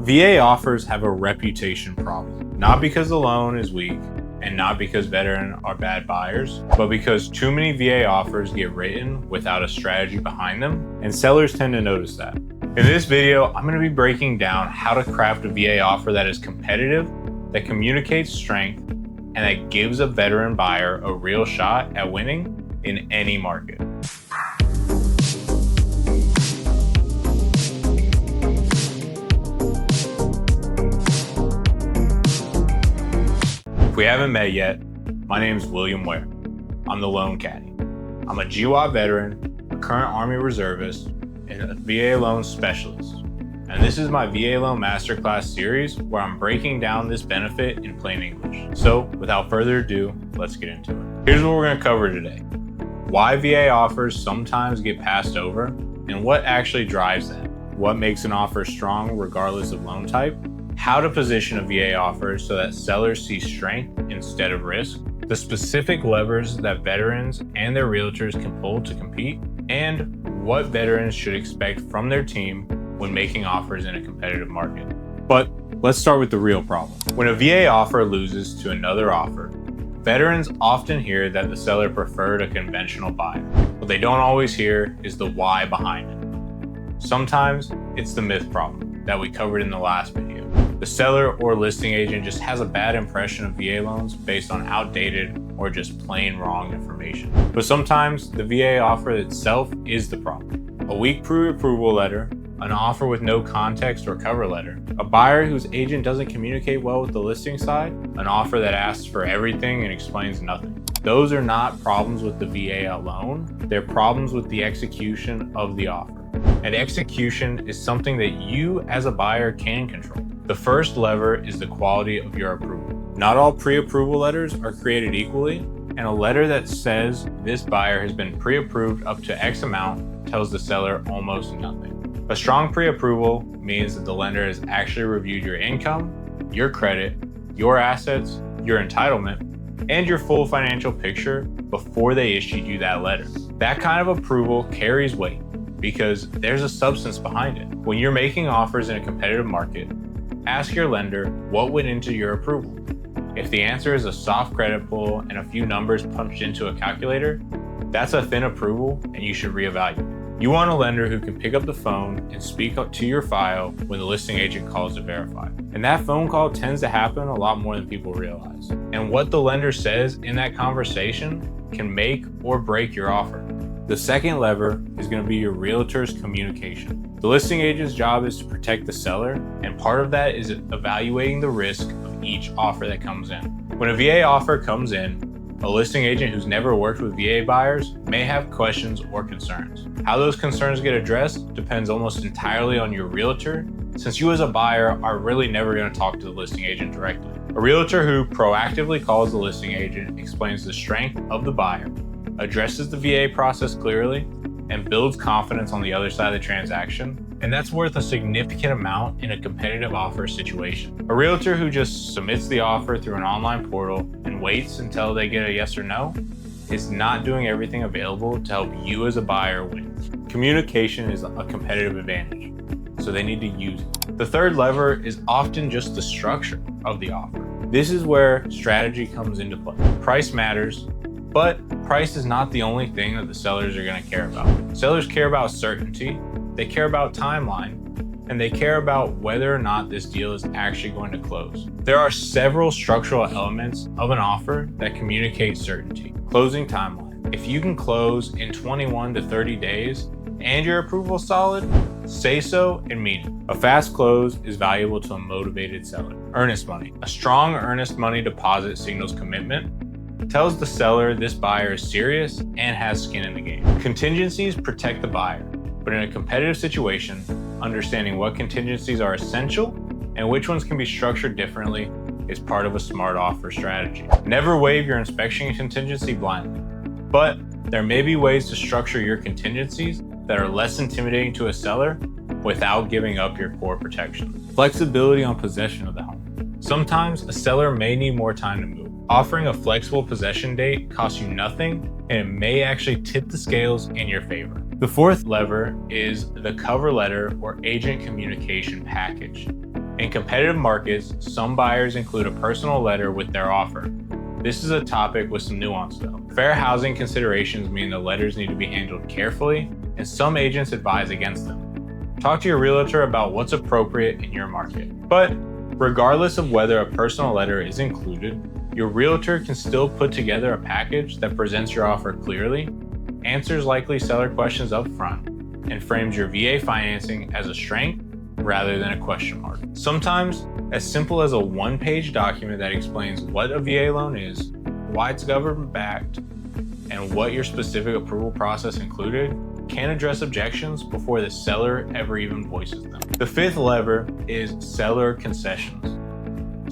VA offers have a reputation problem, not because the loan is weak and not because veterans are bad buyers, but because too many VA offers get written without a strategy behind them, and sellers tend to notice that. In this video, I'm going to be breaking down how to craft a VA offer that is competitive, that communicates strength, and that gives a veteran buyer a real shot at winning in any market. If we haven't met yet, my name is William Ware. I'm the Loan Caddy. I'm a GWAT veteran, a current Army reservist, and a VA loan specialist. And this is my VA Loan Masterclass series where I'm breaking down this benefit in plain English. So without further ado, let's get into it. Here's what we're going to cover today: why VA offers sometimes get passed over and what actually drives that, what makes an offer strong regardless of loan type, how to position a VA offer so that sellers see strength instead of risk, the specific levers that veterans and their realtors can pull to compete, and what veterans should expect from their team when making offers in a competitive market. But let's start with the real problem. When a VA offer loses to another offer, veterans often hear that the seller preferred a conventional buyer. What they don't always hear is the why behind it. Sometimes it's the myth problem that we covered in the last video. The seller or listing agent just has a bad impression of VA loans based on outdated or just plain wrong information. But sometimes the VA offer itself is the problem. A weak pre-approval letter, an offer with no context or cover letter, a buyer whose agent doesn't communicate well with the listing side, an offer that asks for everything and explains nothing. Those are not problems with the VA alone, they're problems with the execution of the offer. And execution is something that you as a buyer can control. The first lever is the quality of your approval. Not all pre-approval letters are created equally, and a letter that says this buyer has been pre-approved up to X amount tells the seller almost nothing. A strong pre-approval means that the lender has actually reviewed your income, your credit, your assets, your entitlement, and your full financial picture before they issued you that letter. That kind of approval carries weight because there's a substance behind it. When you're making offers in a competitive market, ask your lender what went into your approval. If the answer is a soft credit pull and a few numbers punched into a calculator, that's a thin approval and you should reevaluate. You want a lender who can pick up the phone and speak up to your file when the listing agent calls to verify. And that phone call tends to happen a lot more than people realize. And what the lender says in that conversation can make or break your offer. The second lever is going to be your realtor's communication. The listing agent's job is to protect the seller, and part of that is evaluating the risk of each offer that comes in. When a VA offer comes in, a listing agent who's never worked with VA buyers may have questions or concerns. How those concerns get addressed depends almost entirely on your realtor, since you as a buyer are really never going to talk to the listing agent directly. A realtor who proactively calls the listing agent explains the strength of the buyer, addresses the VA process clearly, and builds confidence on the other side of the transaction, and that's worth a significant amount in a competitive offer situation. A realtor who just submits the offer through an online portal and waits until they get a yes or no is not doing everything available to help you as a buyer win. Communication is a competitive advantage, so they need to use it. The third lever is often just the structure of the offer. This is where strategy comes into play. Price matters, but price is not the only thing that the sellers are going to care about. Sellers care about certainty, they care about timeline, and they care about whether or not this deal is actually going to close. There are several structural elements of an offer that communicate certainty. Closing timeline. If you can close in 21 to 30 days and your approval is solid, say so and mean it. A fast close is valuable to a motivated seller. Earnest money. A strong earnest money deposit signals commitment, tells the seller this buyer is serious and has skin in the game. Contingencies protect the buyer, but in a competitive situation, understanding what contingencies are essential and which ones can be structured differently is part of a smart offer strategy. Never waive your inspection contingency blindly, but there may be ways to structure your contingencies that are less intimidating to a seller without giving up your core protections. Flexibility on possession of the home. Sometimes a seller may need more time to move. Offering a flexible possession date costs you nothing, and it may actually tip the scales in your favor. The fourth lever is the cover letter or agent communication package. In competitive markets, some buyers include a personal letter with their offer. This is a topic with some nuance though. Fair housing considerations mean the letters need to be handled carefully, and some agents advise against them. Talk to your realtor about what's appropriate in your market. But regardless of whether a personal letter is included, your realtor can still put together a package that presents your offer clearly, answers likely seller questions up front, and frames your VA financing as a strength rather than a question mark. Sometimes, as simple as a one-page document that explains what a VA loan is, why it's government-backed, and what your specific approval process included, can address objections before the seller ever even voices them. The fifth lever is seller concessions.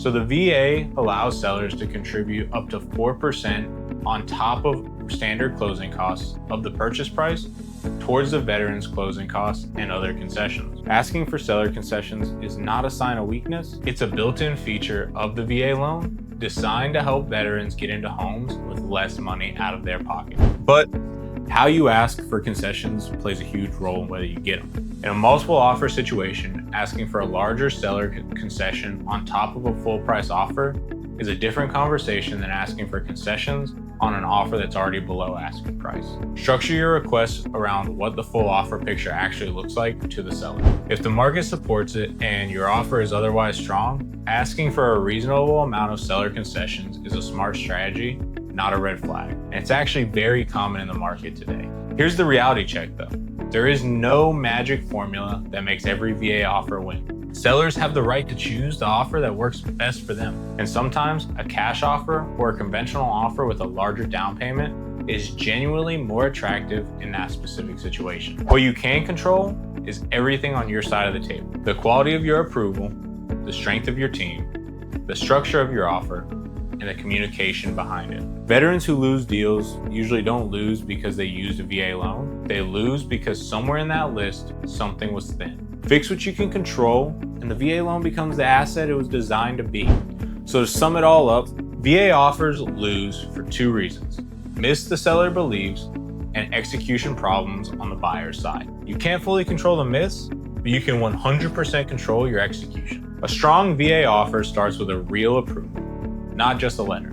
So the VA allows sellers to contribute up to 4% on top of standard closing costs of the purchase price towards the veteran's closing costs and other concessions. Asking for seller concessions is not a sign of weakness. It's a built-in feature of the VA loan designed to help veterans get into homes with less money out of their pocket. But how you ask for concessions plays a huge role in whether you get them. In a multiple offer situation, asking for a larger seller concession on top of a full price offer is a different conversation than asking for concessions on an offer that's already below asking price. Structure your request around what the full offer picture actually looks like to the seller. If the market supports it and your offer is otherwise strong, asking for a reasonable amount of seller concessions is a smart strategy, not a red flag. And it's actually very common in the market today. Here's the reality check though. There is no magic formula that makes every VA offer win. Sellers have the right to choose the offer that works best for them. And sometimes a cash offer or a conventional offer with a larger down payment is genuinely more attractive in that specific situation. What you can control is everything on your side of the table. The quality of your approval, the strength of your team, the structure of your offer, and the communication behind it. Veterans who lose deals usually don't lose because they used a VA loan. They lose because somewhere in that list, something was thin. Fix what you can control, and the VA loan becomes the asset it was designed to be. So to sum it all up, VA offers lose for two reasons: miss the seller believes, and execution problems on the buyer's side. You can't fully control the miss, but you can 100% control your execution. A strong VA offer starts with a real approval, not just a letter.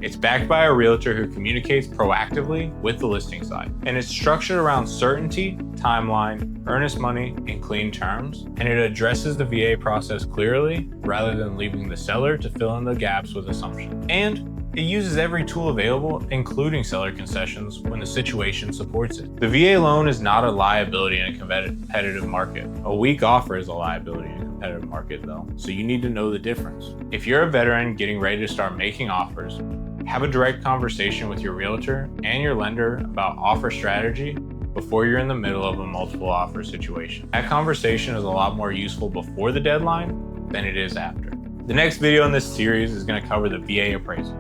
It's backed by a realtor who communicates proactively with the listing side. And it's structured around certainty, timeline, earnest money, and clean terms. And it addresses the VA process clearly rather than leaving the seller to fill in the gaps with assumptions. And it uses every tool available, including seller concessions, when the situation supports it. The VA loan is not a liability in a competitive market. A weak offer is a liability in a competitive market though, so you need to know the difference. If you're a veteran getting ready to start making offers, have a direct conversation with your realtor and your lender about offer strategy before you're in the middle of a multiple offer situation. That conversation is a lot more useful before the deadline than it is after. The next video in this series is going to cover the VA appraisal,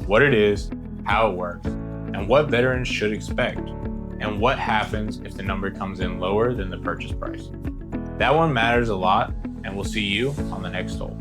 what it is, how it works, and what veterans should expect, and what happens if the number comes in lower than the purchase price. That one matters a lot, and we'll see you on the next hole.